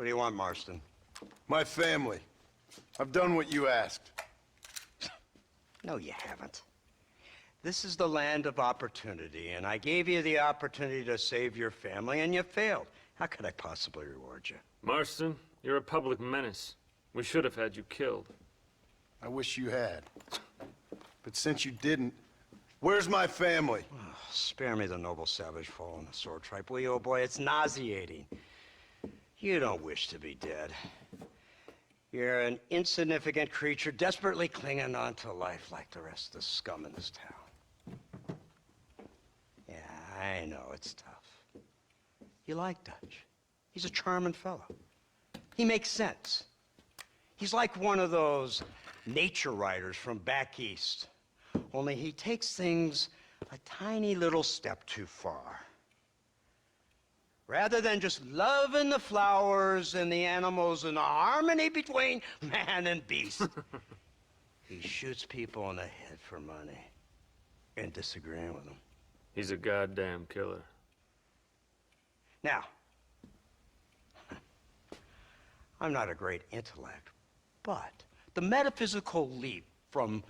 What do you want, Marston? My family. I've done what you asked. No, you haven't. This is the land of opportunity, and I gave you the opportunity to save your family, and you failed. How could I possibly reward you? Marston, you're a public menace. We should have had you killed. I wish you had. But since you didn't, where's my family? Oh, spare me the noble savage fall on the sword tripe, will you, old boy? It's nauseating. You don't wish to be dead. You're an insignificant creature desperately clinging on to life like the rest of the scum in this town. Yeah, I know it's tough. You like Dutch. He's a charming fellow. He makes sense. He's like one of those nature writers from back east. Only he takes things a tiny little step too far. Rather than just loving the flowers and the animals and the harmony between man and beast, he shoots people in the head for money and disagreeing with them. He's a goddamn killer. Now, I'm not a great intellect, but the metaphysical leap from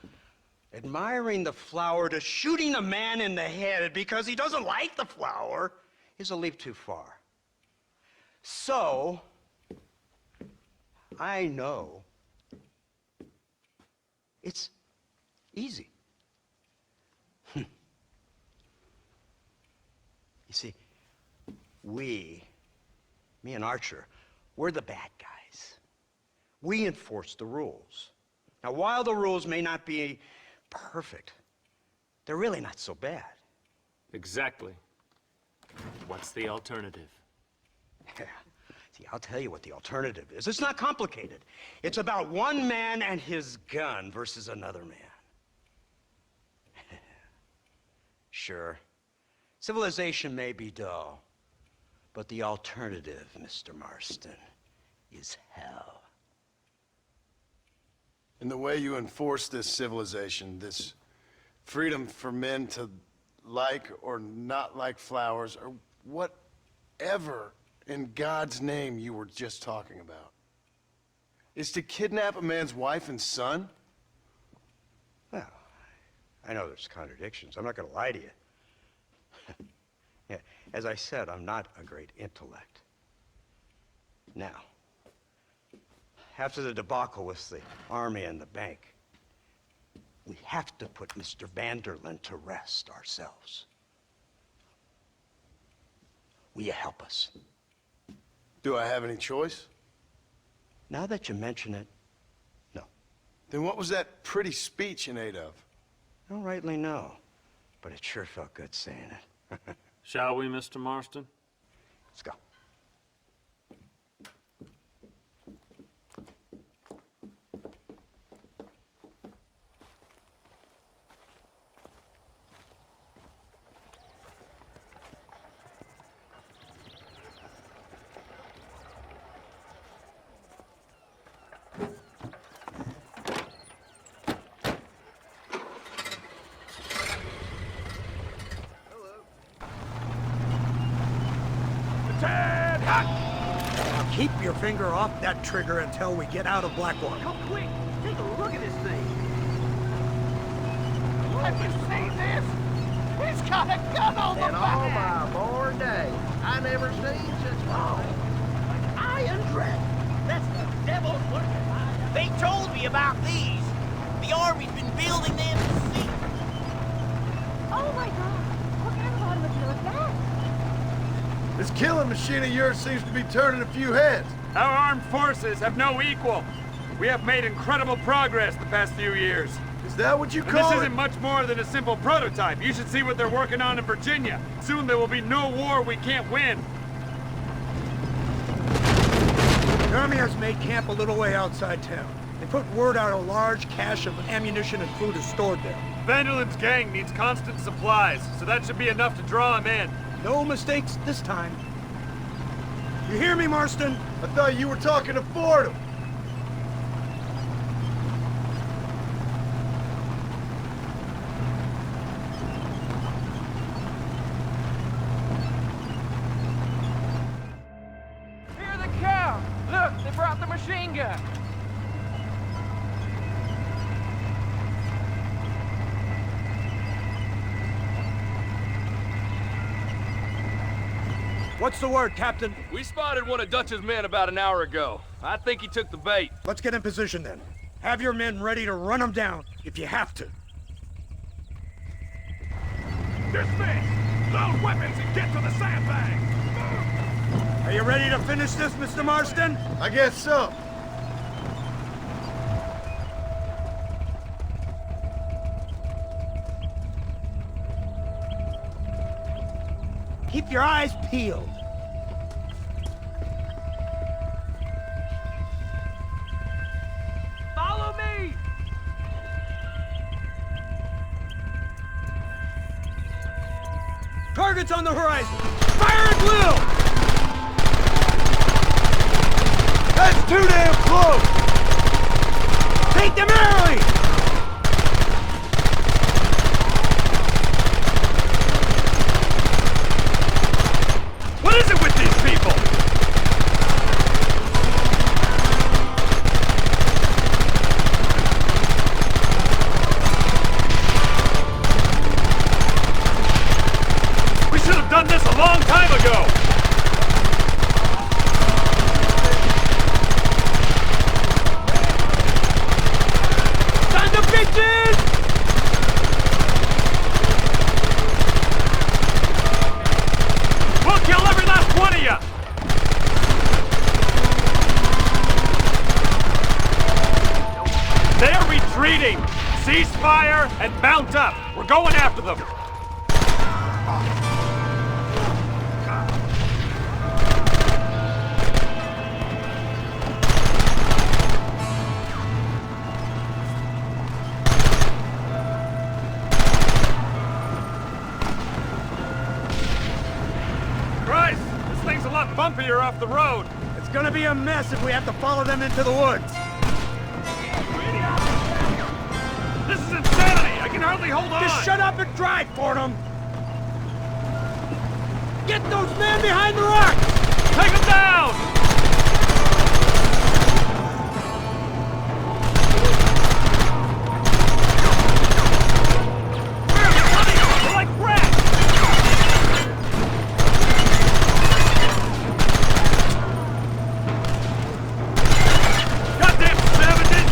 admiring the flower to shooting a man in the head because he doesn't like the flower is a leap too far. So, I know it's easy. You see, me and Archer, we're the bad guys. We enforce the rules. Now, while the rules may not be perfect, they're really not so bad. Exactly. What's the alternative? Yeah. See, I'll tell you what the alternative is. It's not complicated. It's about one man and his gun versus another man. Sure, civilization may be dull, but the alternative, Mr. Marston, is hell. And the way you enforce this civilization, this freedom for men to like or not like flowers, or whatever in God's name you were just talking about, is to kidnap a man's wife and son? Well, I know there's contradictions. I'm not going to lie to you. Yeah, as I said, I'm not a great intellect. Now, after the debacle with the army and the bank, we have to put Mr. Vanderlyn to rest ourselves. Will you help us? Do I have any choice? Now that you mention it, no. Then what was that pretty speech in aid of? I don't rightly know, but it sure felt good saying it. Shall we, Mr. Marston? Let's go. Now keep your finger off that trigger until we get out of Blackwater. Come quick! Take a look at this thing! Have you seen this? He's got a gun on the back! all my born days, I never seen such long. Iron Dragon! That's the devil's work! They told me about these! The Army's been building them to see! Oh my God! What kind of automobile is that? This killing machine of yours seems to be turning a few heads. Our armed forces have no equal. We have made incredible progress the past few years. Is that what you And call this it? isn't much more than a simple prototype. You should see what they're working on in Virginia. Soon there will be no war we can't win. The Army has made camp a little way outside town. They put word out a large cache of ammunition and food is stored there. Vanderlyn's gang needs constant supplies, so that should be enough to draw him in. No mistakes this time. You hear me, Marston? I thought you were talking to Fordham. Hear the cow! What's the word, Captain? We spotted one of Dutch's men about an hour ago. I think he took the bait. Let's get in position then. Have your men ready to run them down if you have to. Dismiss! Load weapons and get to the sandbag! Are you ready to finish this, Mr. Marston? I guess so. Keep your eyes peeled. Follow me! Targets on the horizon! Fire at will! That's too damn close! Take them early! What is it with these people? We should have done this a long time ago! Son of bitches! We'll kill every last one of you! They're retreating! Cease fire and mount up! We're going after them! Christ! This thing's a lot bumpier off the road! It's gonna be a mess if we have to follow them into the woods. This is insanity! I can hardly hold on! Just shut up and drive, Fordham! Get those men behind the rocks! Take them down! Where are they coming? They're like rats! Goddamn savages!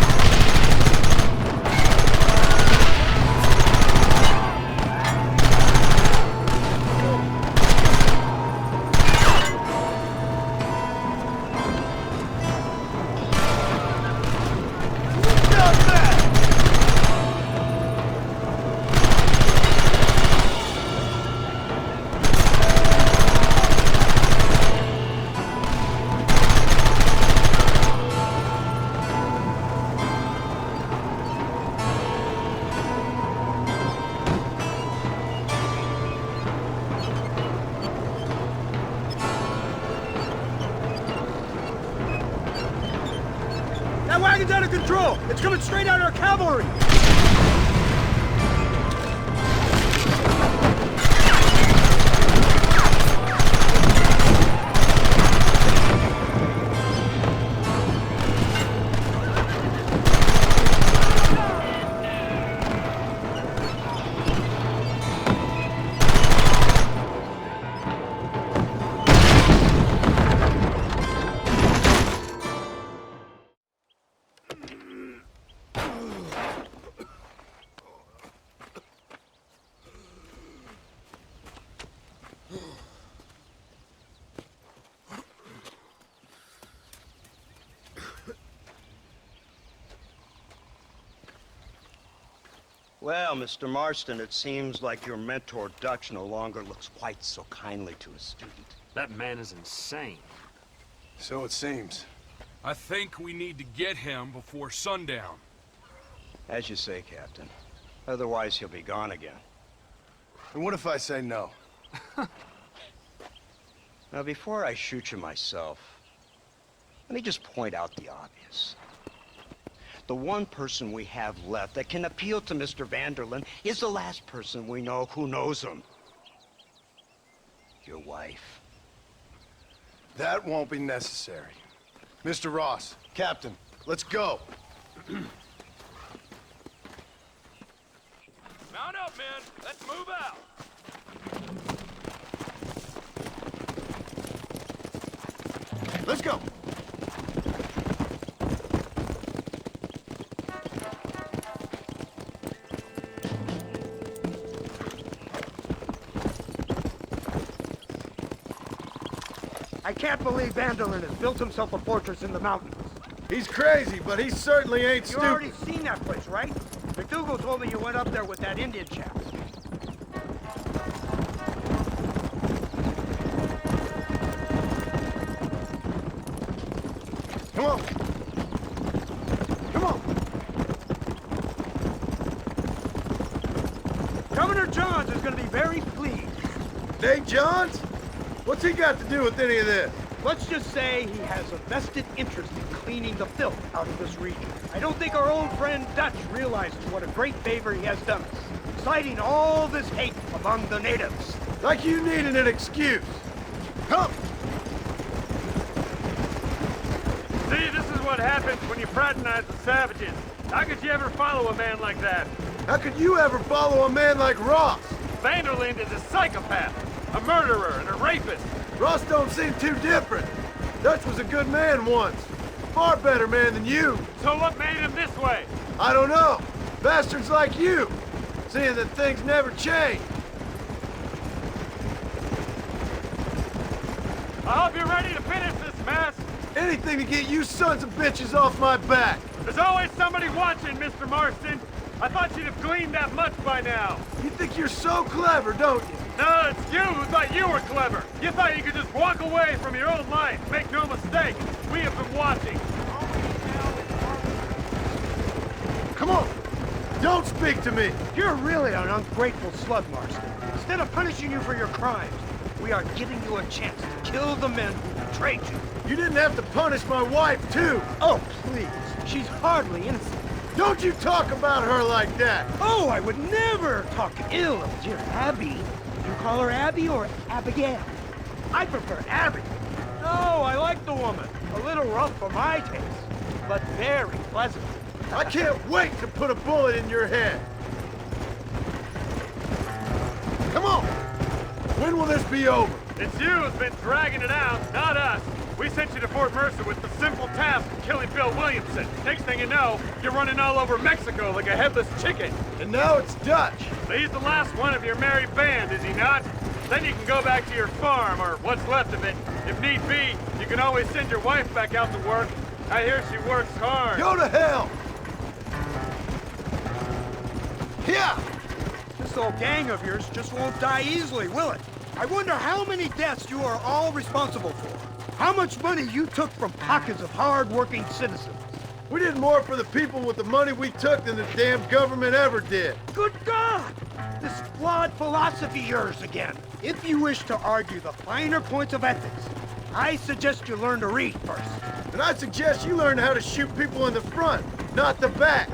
That wagon's out of control! It's coming straight at our cavalry! Well, Mr. Marston, it seems like your mentor Dutch no longer looks quite so kindly to his student. That man is insane. So it seems. I think we need to get him before sundown. As you say, Captain. Otherwise, he'll be gone again. And what if I say no? Now, before I shoot you myself, let me just point out the obvious. The one person we have left that can appeal to Mr. Vanderlyn is the last person we know who knows him. Your wife. That won't be necessary. Mr. Ross, Captain, let's go. Mount up, men! Let's move out! Let's go. I can't believe Vanderlyn has built himself a fortress in the mountains. He's crazy, but he certainly ain't You stupid. already seen that place, right? McDougal told me you went up there with that Indian chap. Come on. Come on. Governor Johns is going to be very pleased. Nate Johns? What's he got to do with any of this? Let's just say he has a vested interest in cleaning the filth out of this region. I don't think our old friend Dutch realizes what a great favor he has done us, inciting all this hate among the natives. Like you needed an excuse. Come! See, this is what happens when you fraternize with savages. How could you ever follow a man like that? How could you ever follow a man like Ross? Vanderlyn is a psychopath, a murderer, and a rapist. Ross don't seem too different. Dutch was a good man once. Far better man than you. So what made him this way? I don't know. Bastards like you. Seeing that things never change. I hope you're ready to finish this mess. Anything to get you sons of bitches off my back. There's always somebody watching, Mr. Marston. I thought you'd have gleaned that much by now. You think you're so clever, don't you? No, it's you who thought you were clever. You thought you could just walk away from your own life. Make no mistake, we have been watching. Come on. Don't speak to me. You're really an ungrateful slug, Marston. Instead of punishing you for your crimes, we are giving you a chance to kill the men who betrayed you. You didn't have to punish my wife, too. Oh, please. She's hardly innocent. Don't you talk about her like that. Oh, I would never talk ill of dear Abby. You call her Abby or Abigail? I prefer Abby. No, I like the woman. A little rough for my taste, but very pleasant. I can't wait to put a bullet in your head. Come on. When will this be over? It's you who's been dragging it out, not us. We sent you to Fort Mercer with the simple task of killing Bill Williamson. Next thing you know, you're running all over Mexico like a headless chicken. And now it's Dutch. So he's the last one of your merry band, is he not? Then you can go back to your farm, or what's left of it. If need be, you can always send your wife back out to work. I hear she works hard. Go to hell. Yeah. This old gang of yours just won't die easily, will it? I wonder how many deaths you are all responsible for. How much money you took from pockets of hard-working citizens. We did more for the people with the money we took than the damn government ever did. Good God! This flawed philosophy of yours again. If you wish to argue the finer points of ethics, I suggest you learn to read first. And I suggest you learn how to shoot people in the front, not the back.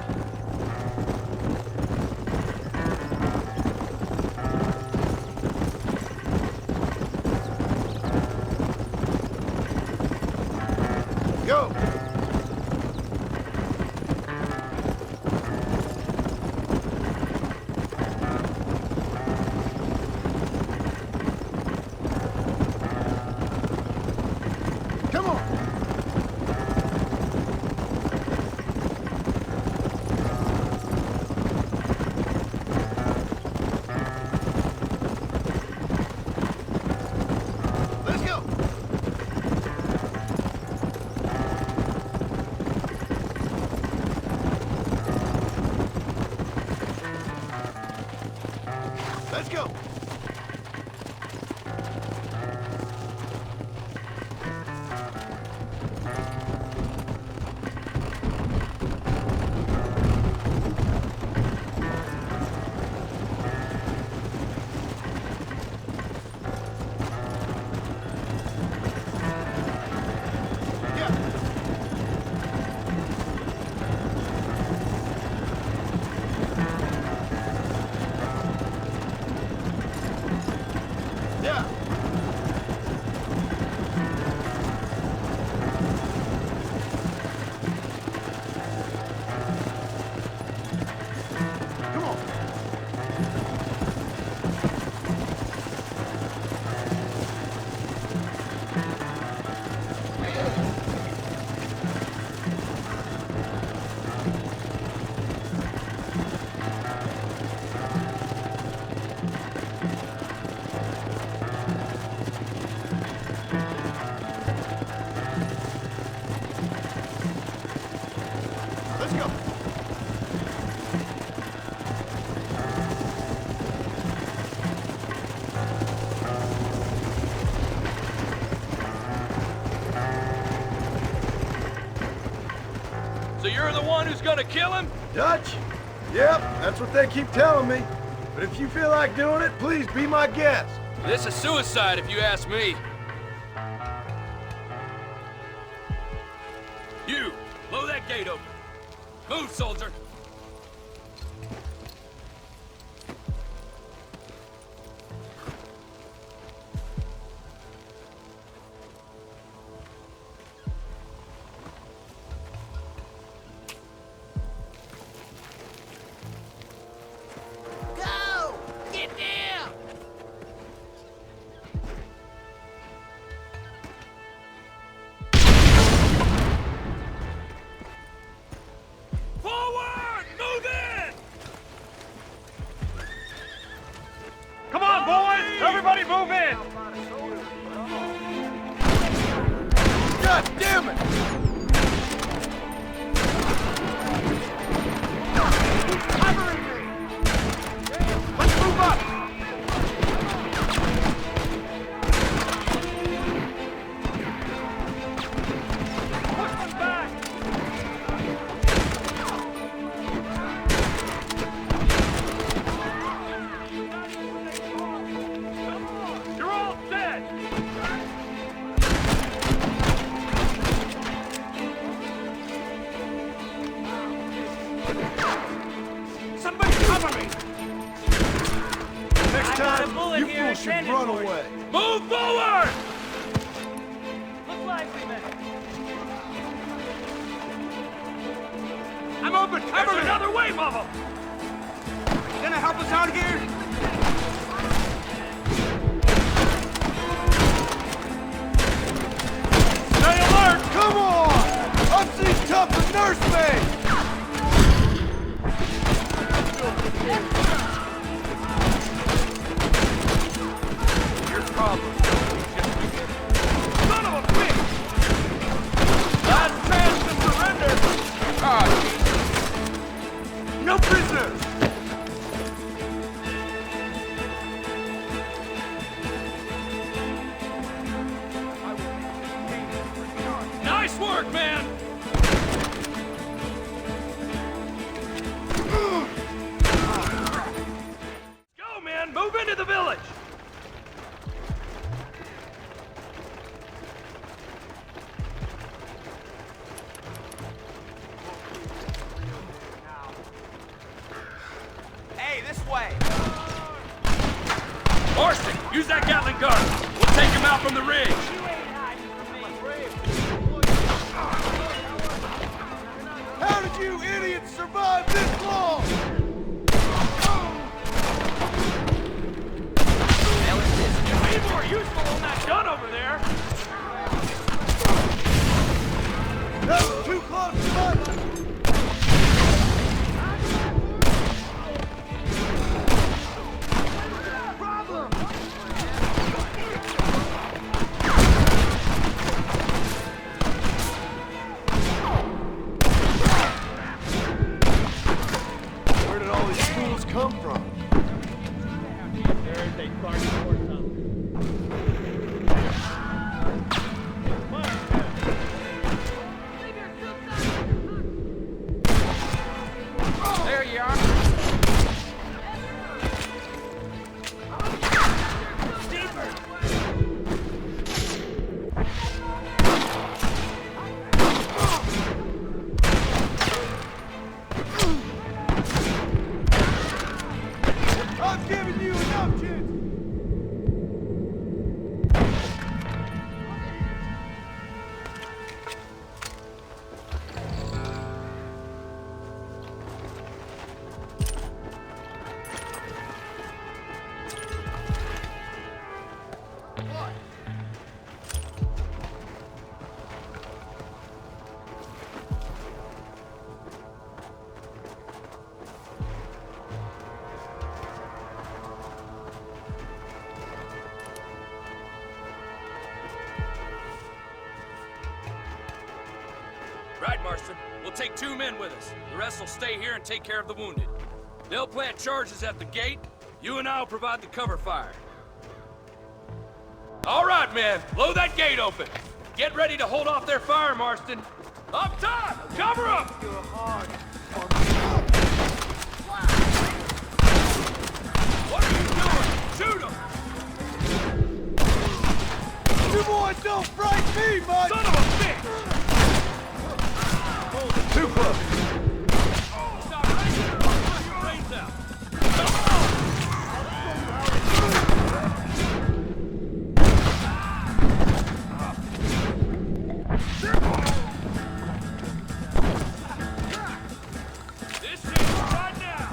Go! Come on! Let's go! Let's go! You're the one who's gonna kill him? Dutch? Yep, that's what they keep telling me. But if you feel like doing it, please be my guest. This is suicide if you ask me. You, blow that gate open. Move, soldier. Go! Get down! Forward! Move in! Come on, boys! Everybody move in! God damn it! Let's move up! Push them back! You're all dead! Somebody cover me! Next time, you fools should run away. Move forward! Look lively, man. I'm open! Cover There's me! another way, Mama! You gonna help us out here? Stay alert! Come on! I'm seen tough as nursemaid! Your problem. Son of a bitch! Last chance to surrender! No prisoners! Nice work, man! Go, man! Move into the village! Hey, this way! Marston, use that Gatling gun. We'll take him out from the ridge. How did you idiots survive this long? You'd be more useful on that gun over there! That was too close to my... Where did all these fools come from? There you are. I've given you enough chance! Right, Marston. We'll take 2 men with us. The rest will stay here and take care of the wounded. They'll plant charges at the gate. You and I'll provide the cover fire. All right, men. Blow that gate open. Get ready to hold off their fire, Marston. Up top! Cover him! What are you doing? Shoot him! You boys don't frighten me, bud! Son of a bitch! Too close. Stop right there or I'll blow your brains out! This is right now!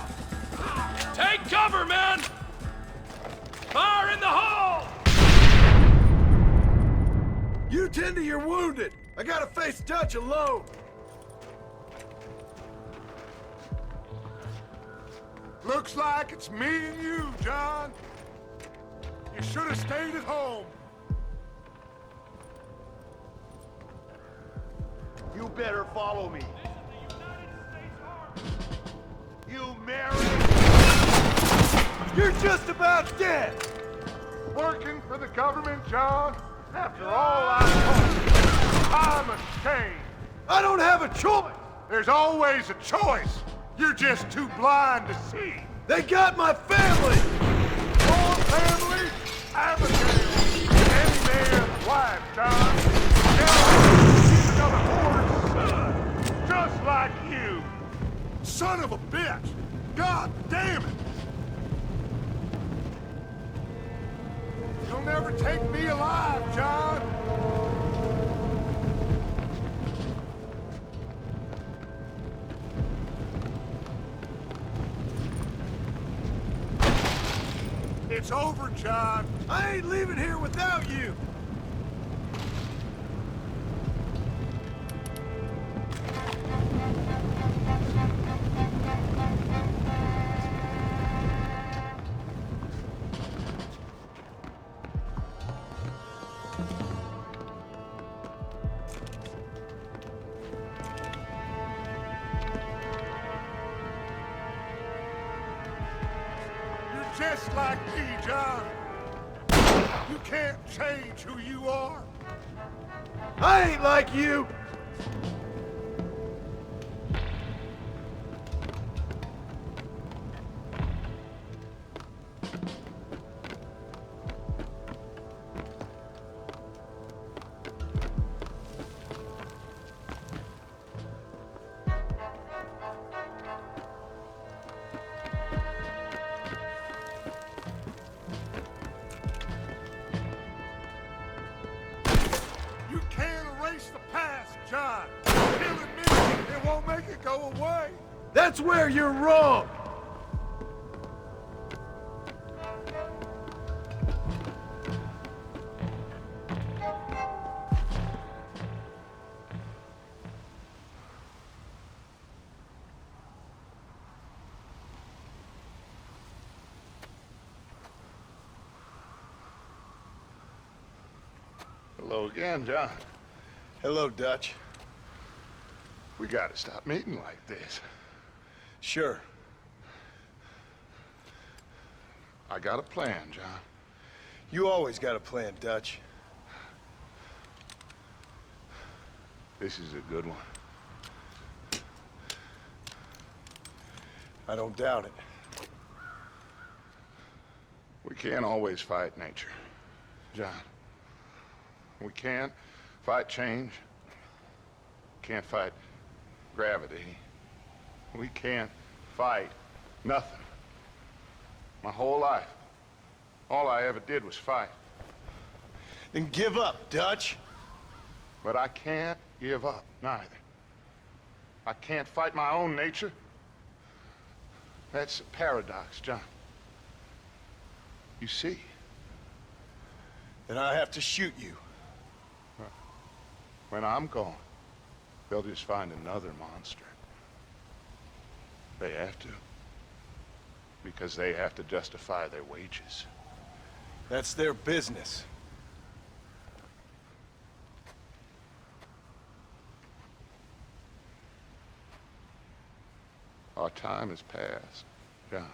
Take cover, men! Fire in the hole! You tend to your wounded. I gotta face Dutch alone. Looks like it's me and you, John. You should have stayed at home. You better follow me. You married? You're just about dead! Working for the government, John? After all I've told you, I'm ashamed. I don't have a choice. There's always a choice. You're just too blind to see. They got my family. Your family? Abigail. Any man's wife, John. Now she's another whore's son. Just like you. Son of a bitch. God damn it. You'll never take me alive, John. It's over, John. I ain't leaving here without you. Just like me, John. You can't change who you are. I ain't like you. You can't erase the past, John. Killing me, it won't make it go away. That's where you're wrong. Hello again, John. Hello, Dutch. We gotta stop meeting like this. Sure. I got a plan, John. You always got a plan, Dutch. This is a good one. I don't doubt it. We can't always fight nature, John. We can't fight change. Can't fight gravity. We can't fight nothing. My whole life, all I ever did was fight. Then give up, Dutch. But I can't give up, neither. I can't fight my own nature. That's a paradox, John. You see? Then I have to shoot you. When I'm gone, they'll just find another monster. They have to. Because they have to justify their wages. That's their business. Our time has passed, John.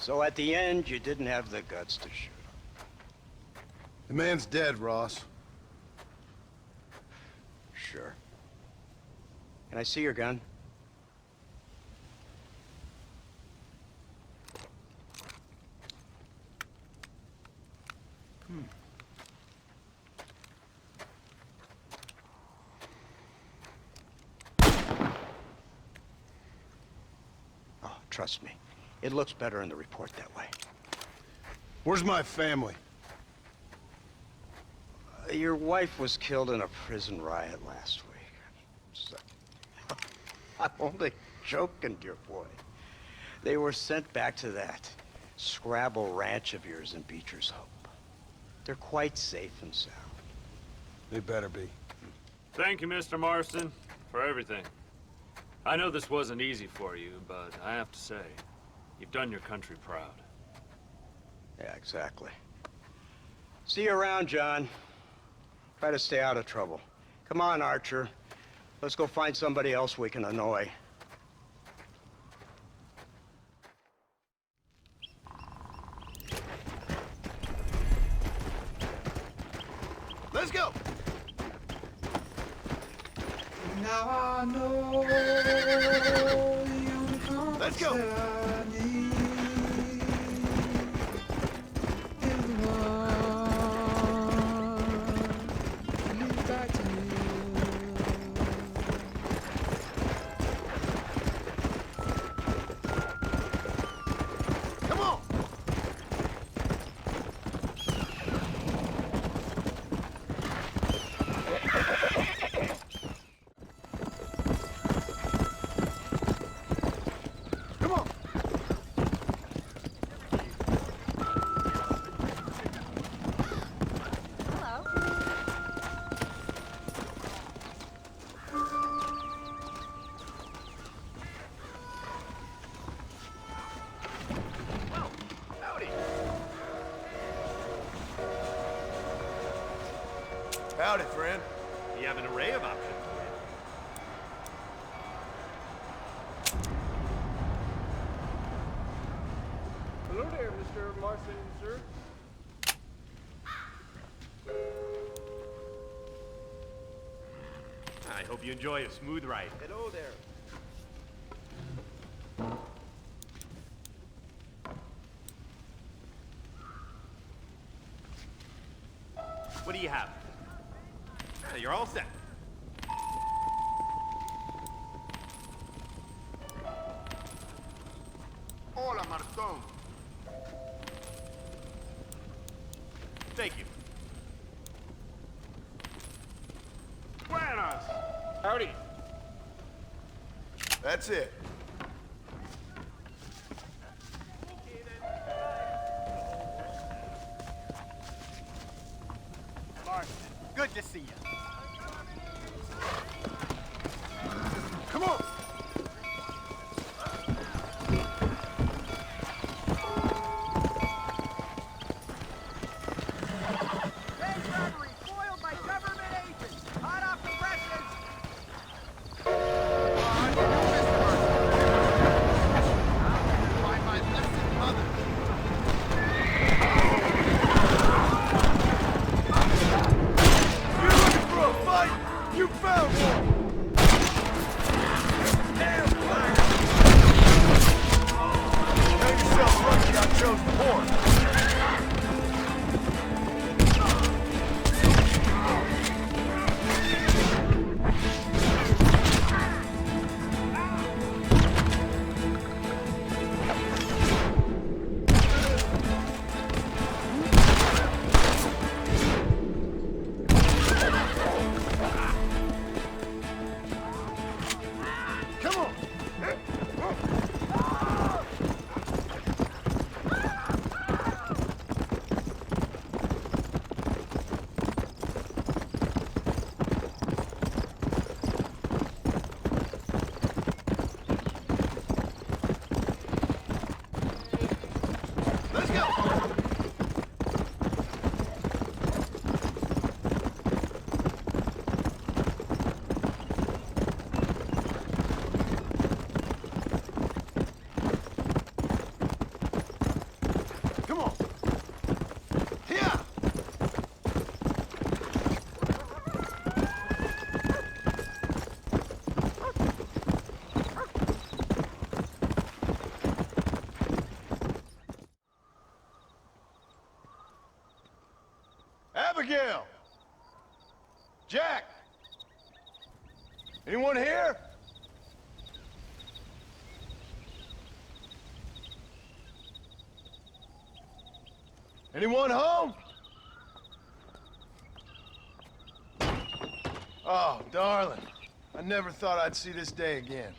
So at the end, you didn't have the guts to shoot him. The man's dead, Ross. Sure. Can I see your gun? Oh, trust me. It looks better in the report that way. Where's my family? Your wife was killed in a prison riot last week. So, I'm only joking, dear boy. They were sent back to that Scrabble ranch of yours in Beecher's Hope. They're quite safe and sound. They better be. Thank you, Mr. Marston, for everything. I know this wasn't easy for you, but I have to say, you've done your country proud. Yeah, exactly. See you around, John. Try to stay out of trouble. Come on, Archer. Let's go find somebody else we can annoy. Let's go! Now I know Let's go! Come on! Come on! Hello. Howdy, friend. You have an array of options. Hello there, Mr. Marston, sir. I hope you enjoy a smooth ride. Hello there. What do you have? You're all set. Hola, Martón. Thank you. Buenas. Howdy. That's it. Good to see you. Come on! Bank robbery foiled by government agents. Hot off the presses. By my blessed mother. You're looking for a fight? You found one! Anyone here? Anyone home? Oh, darling. I never thought I'd see this day again.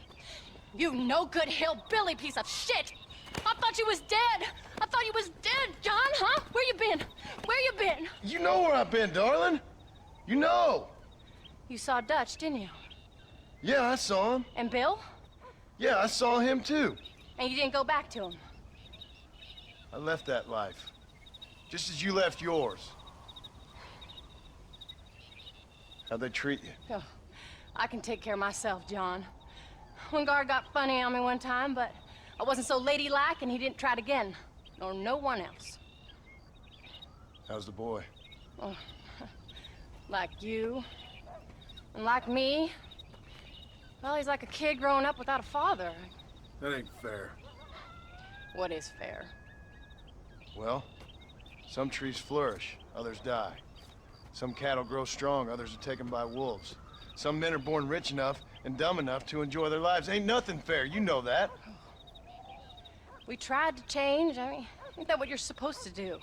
You no-good hillbilly piece of shit! I thought you was dead! I thought you was dead, John, huh? Where you been? Where you been? You know where I've been, darling. You know. You saw Dutch, didn't you? Yeah, I saw him. And Bill? Yeah, I saw him too. And you didn't go back to him? I left that life. Just as you left yours. How'd they treat you? Oh, I can take care of myself, John. One guard got funny on me one time, but I wasn't so ladylike and he didn't try it again. Nor no one else. How's the boy? Oh, like you. And like me. Well, he's like a kid growing up without a father. That ain't fair. What is fair? Well, some trees flourish, others die. Some cattle grow strong, others are taken by wolves. Some men are born rich enough and dumb enough to enjoy their lives. Ain't nothing fair, you know that. We tried to change. I mean, ain't that what you're supposed to do?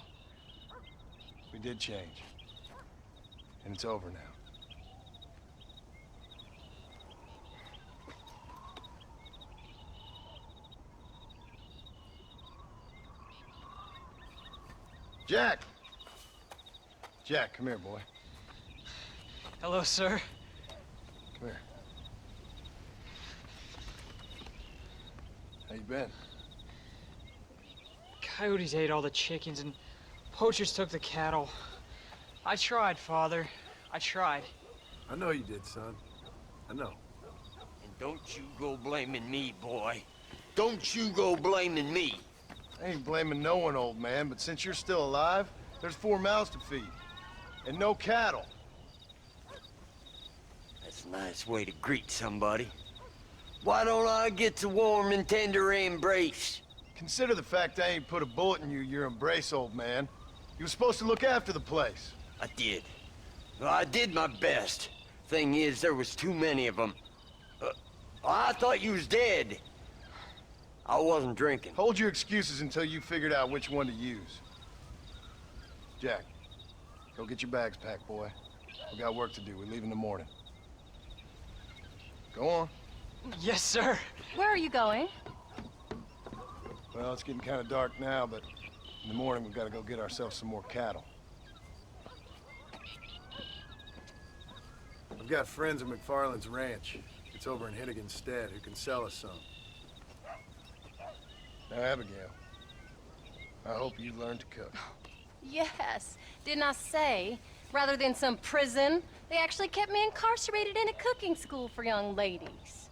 We did change. And it's over now. Jack! Jack, come here, boy. Hello, sir. Come here. How you been? Coyotes ate all the chickens and poachers took the cattle. I tried, Father. I tried. I know you did, son. I know. And don't you go blaming me, boy. Don't you go blaming me. I ain't blaming no one, old man, but since you're still alive, there's 4 mouths to feed. And no cattle. That's a nice way to greet somebody. Why don't I get the warm and tender embrace? Consider the fact I ain't put a bullet in your embrace, old man. You were supposed to look after the place. I did. Well, I did my best. Thing is, there was too many of them. I thought you was dead. I wasn't drinking. Hold your excuses until you figured out which one to use. Jack, go get your bags packed, boy. We got work to do. We leave in the morning. Go on. Yes, sir. Where are you going? Well, it's getting kind of dark now, but in the morning we've got to go get ourselves some more cattle. I've got friends at McFarland's ranch. It's over in Hennigan's stead who can sell us some. Now, Abigail, I hope you learn to cook. Yes. Didn't I say, rather than some prison, they actually kept me incarcerated in a cooking school for young ladies.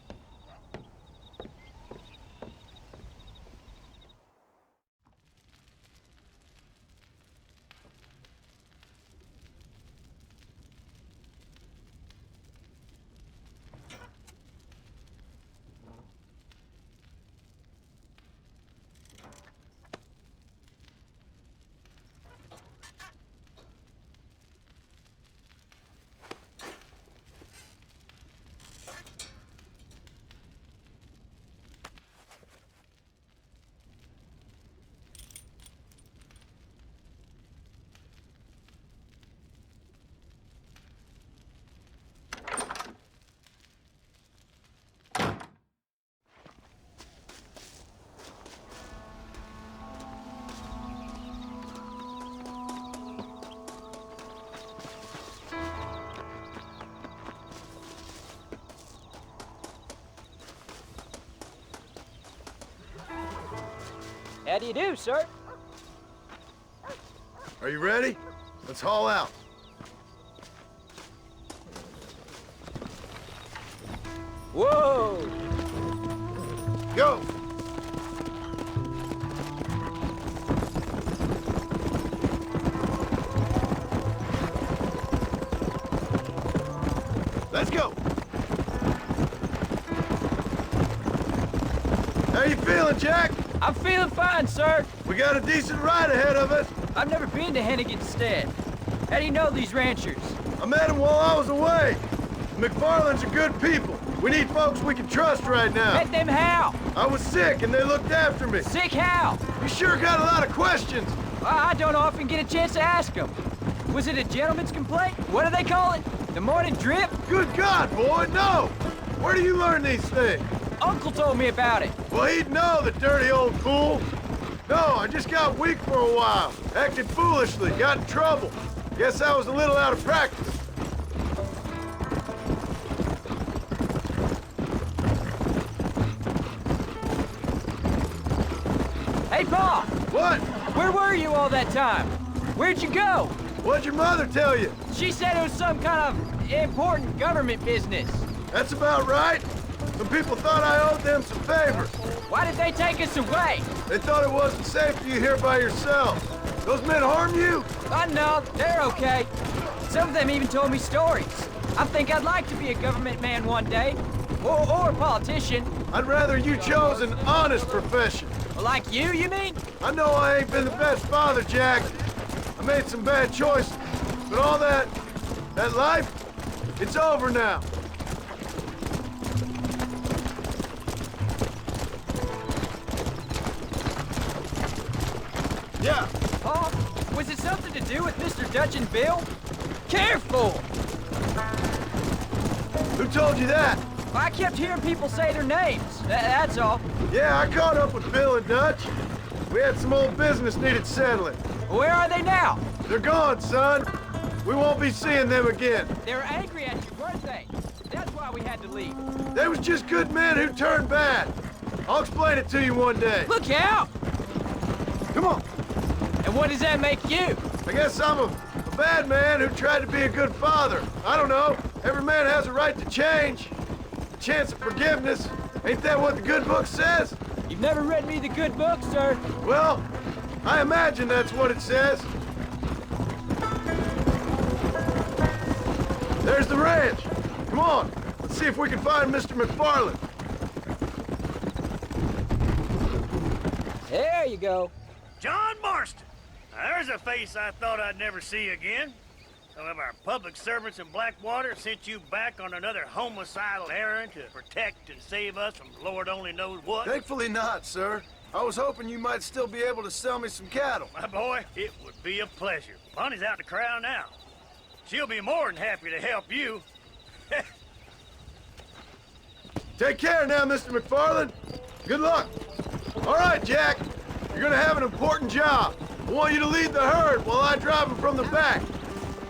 How do you do, sir? Are you ready? Let's haul out. Whoa! Go! Let's go! How you feeling, Jack? I'm feeling fine, sir. We got a decent ride ahead of us. I've never been to Hennigan's stead. How do you know these ranchers? I met them while I was away. McFarland's are good people. We need folks we can trust right now. Met them how? I was sick and they looked after me. Sick how? You sure got a lot of questions. I don't often get a chance to ask them. Was it a gentleman's complaint? What do they call it? The morning drip? Good God, boy, no! Where do you learn these things? Uncle told me about it. Well, he'd know, the dirty old fool. No, I just got weak for a while. Acted foolishly, got in trouble. Guess I was a little out of practice. Hey, Pa! What? Where were you all that time? Where'd you go? What'd your mother tell you? She said it was some kind of important government business. That's about right. Some people thought I owed them some favors. Why did they take us away? They thought it wasn't safe for you here by yourself. Those men harm you? No, they're okay. Some of them even told me stories. I think I'd like to be a government man one day. Or a politician. I'd rather you chose an honest profession. Like you mean? I know I ain't been the best father, Jack. I made some bad choices. But all that life, it's over now. Yeah. Pa, was it something to do with Mr. Dutch and Bill? Careful! Who told you that? I kept hearing people say their names. That's all. Yeah, I caught up with Bill and Dutch. We had some old business needed settling. Where are they now? They're gone, son. We won't be seeing them again. They were angry at you, weren't they? That's why we had to leave. They was just good men who turned bad. I'll explain it to you one day. Look out! Come on. And what does that make you? I guess I'm a bad man who tried to be a good father. I don't know. Every man has a right to change. A chance of forgiveness. Ain't that what the good book says? You've never read me the good book, sir. Well, I imagine that's what it says. There's the ranch. Come on. Let's see if we can find Mr. McFarland. There you go. John Marston. Now, there's a face I thought I'd never see again. Some of our public servants in Blackwater sent you back on another homicidal errand to protect and save us from Lord only knows what. Thankfully not, sir. I was hoping you might still be able to sell me some cattle. My boy, it would be a pleasure. Bonnie's out in the crowd now. She'll be more than happy to help you. Take care now, Mr. McFarland. Good luck. All right, Jack. You're gonna have an important job. I want you to lead the herd while I drive them from the back.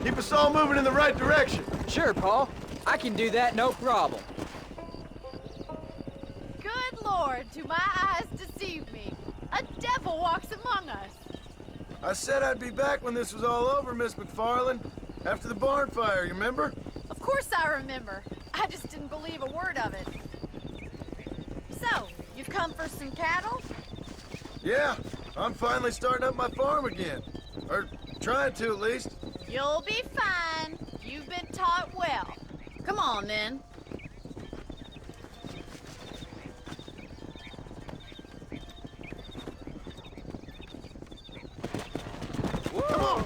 Keep us all moving in the right direction. Sure, Paul. I can do that, no problem. Good Lord, do my eyes deceive me? A devil walks among us. I said I'd be back when this was all over, Miss McFarland. After the barn fire, you remember? Of course I remember. I just didn't believe a word of it. So, you've come for some cattle? Yeah, I'm finally starting up my farm again. Or trying to, at least. You'll be fine. You've been taught well. Come on, then. Come on!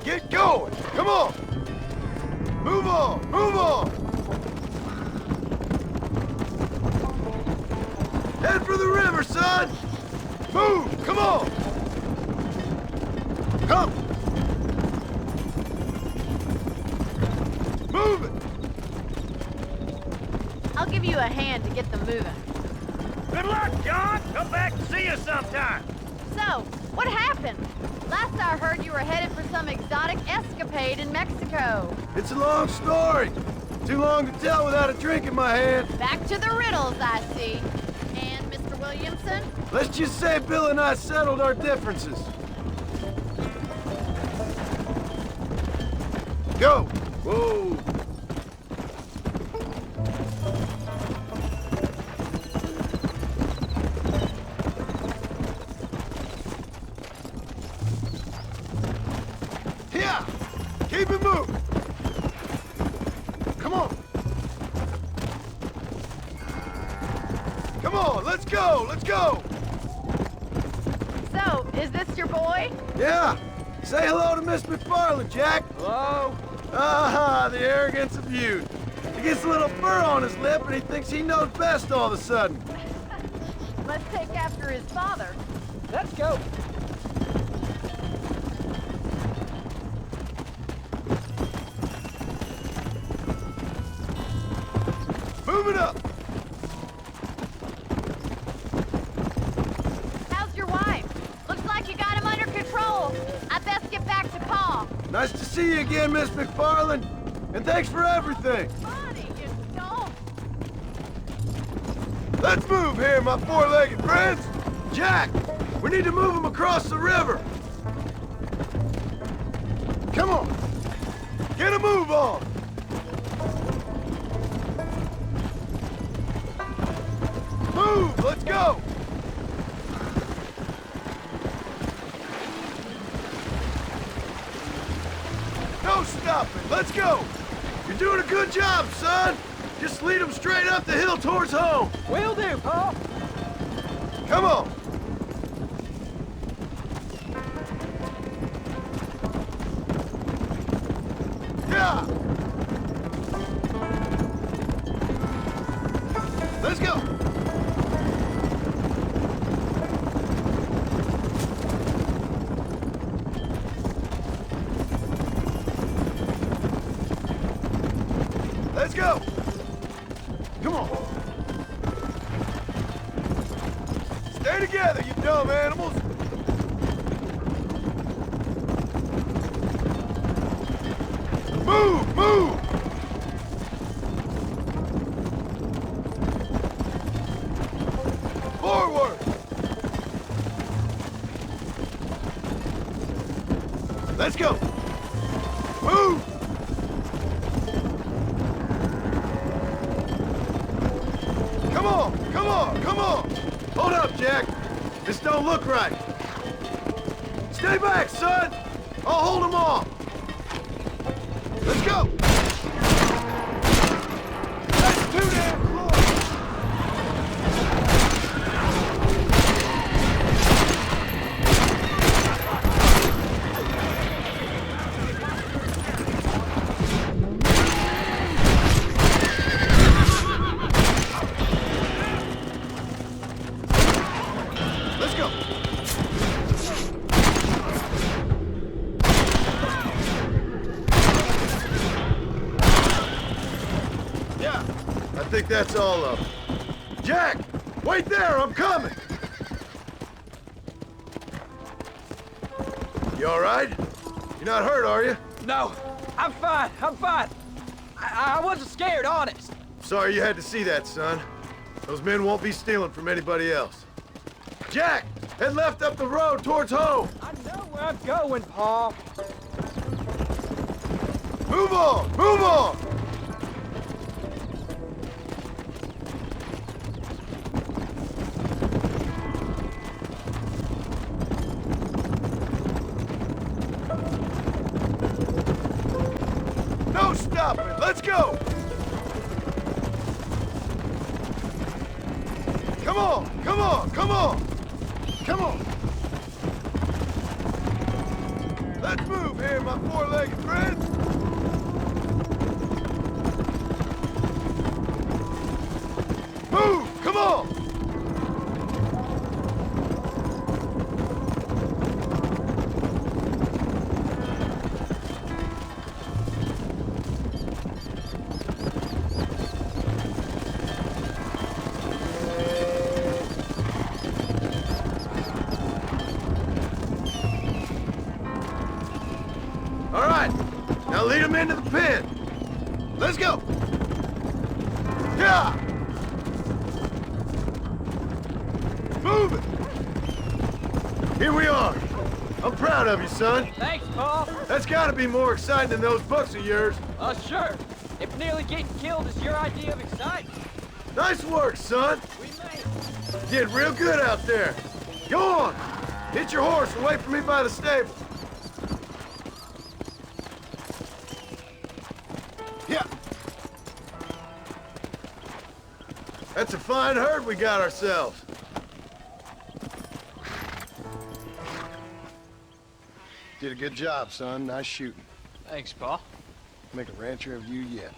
Get going! Come on! Move on! Move on! Head for the river, son! Move! Come on! Come! Move it! I'll give you a hand to get them moving. Good luck, John. Come back and see us sometime. So, what happened? Last I heard you were headed for some exotic escapade in Mexico. It's a long story. Too long to tell without a drink in my hand. Back to the riddles, I see. And Mr. Williamson? Let's just say Bill and I settled our differences. Go! Whoa! Yeah! Keep it moving! Come on! Come on, let's go! Let's go! So, is this your boy? Yeah! Say hello to Miss McFarland, Jack! Hello? Ah, the arrogance of youth. He gets a little fur on his lip and he thinks he knows best all of a sudden. Let's take after his father. Let's go. Move it up! How's your wife? Looks like you got him under control. I best get back to Pa. Nice to see you again, Miss McFarland. And thanks for everything. Funny, you don't. Let's move here, my four-legged friends. Jack, we need to move him across the river. Come on. Get a move on. Move, let's go. No stopping, let's go. You're doing a good job, son. Just lead them straight up the hill towards home. Will do, Pa. Come on. Yeah. Let's go. Let's go. Come on. Stay together, you dumb animals. Move, move. Forward. Let's go. Move. Come on, come on, come on! Hold up, Jack. This don't look right. Stay back, son! I'll hold them off. Let's go! That's too damn close! Let's go! Yeah, I think that's all of them. Jack! Wait there, I'm coming! You all right? You're not hurt, are you? No, I'm fine. I'm fine. I wasn't scared, honest. Sorry you had to see that, son. Those men won't be stealing from anybody else. Jack! Head left up the road towards home! I know where I'm going, Pa. Move on! Move on! No stopping! Let's go! Come on! Come on! Come on! Come on! Let's move here, my four-legged friends! Move! Come on! All right, now lead them into the pen. Let's go. Yeah. Move it. Here we are. I'm proud of you, son. Thanks, Pa. That's got to be more exciting than those books of yours. Sure. If nearly getting killed is your idea of excitement. Nice work, son. We made it. Did real good out there. Go on. Hit your horse and wait for me by the stable. Yeah. That's a fine herd we got ourselves. Did a good job, son. Nice shooting. Thanks, Pa. Make a rancher of you yet.